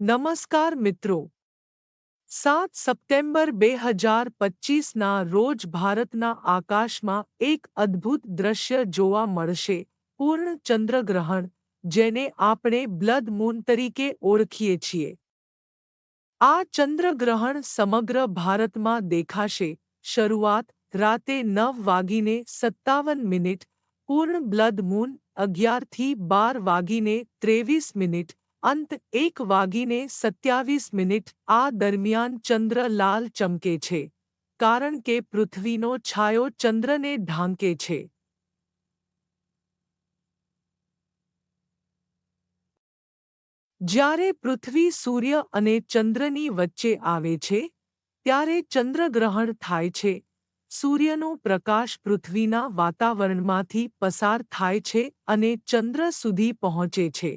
નમસ્કાર મિત્રો, 7 સપ્ટેમ્બર 2025ના રોજ ભારતના આકાશમાં એક અદ્ભુત દ્રશ્ય જોવા મળશે, પૂર્ણ ચંદ્રગ્રહણ, જેને આપણે બ્લડ મૂન તરીકે ઓળખીએ છીએ. આ ચંદ્રગ્રહણ સમગ્ર ભારતમાં દેખાશે. શરૂઆત રાતે 9:57, પૂર્ણ બ્લડ મૂન 11:12:23, અંત 1:27. આ દરમિયાન ચંદ્ર લાલ ચમકે છે, કારણ કે પૃથ્વીનો છાયો ચંદ્રને ઢાંકે છે. જ્યારે પૃથ્વી સૂર્ય અને ચંદ્રની વચ્ચે આવે છે, ત્યારે ચંદ્રગ્રહણ થાય છે. સૂર્યનો પ્રકાશ પૃથ્વીના વાતાવરણમાંથી પસાર થાય છે અને ચંદ્ર સુધી પહોંચે છે.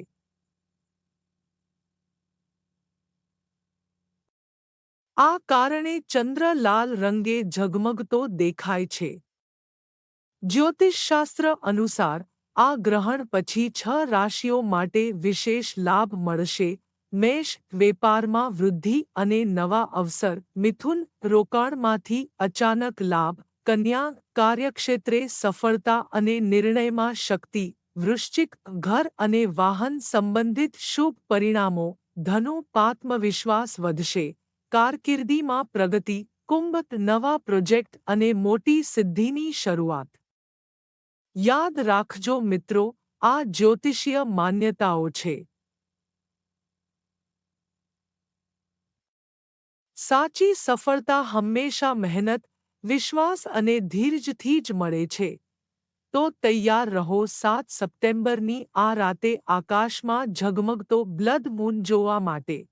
આ કારણે ચંદ્ર લાલ રંગે ઝગમગતો દેખાય છે. જ્યોતિષશાસ્ત્ર અનુસાર, આ ગ્રહણ પછી 6 રાશિઓ માટે વિશેષ લાભ મળશે. મેષ, વેપારમાં વૃદ્ધિ અને નવા અવસર. મિથુન, રોકાણમાંથી અચાનક લાભ. કન્યા, કાર્યક્ષેત્રે સફળતા અને નિર્ણયમાં શક્તિ. વૃશ્ચિક, ઘર અને વાહન સંબંધિત શુભ પરિણામો. ધનુ, આત્મવિશ્વાસ વધશે, કારકિર્દીમાં પ્રગતિ. કુંભ, નવા પ્રોજેક્ટ અને મોટી સિદ્ધિની શરૂઆત. યાદ રાખજો મિત્રો, આ જ્યોતિષીય માન્યતાઓ છે. સાચી સફળતા હંમેશા મહેનત, વિશ્વાસ અને ધીરજથી જ મળે છે. તો તૈયાર રહો 7 સપ્ટેમ્બરની આ રાતે આકાશમાં ઝગમગતો બ્લડ મૂન જોવા માટે.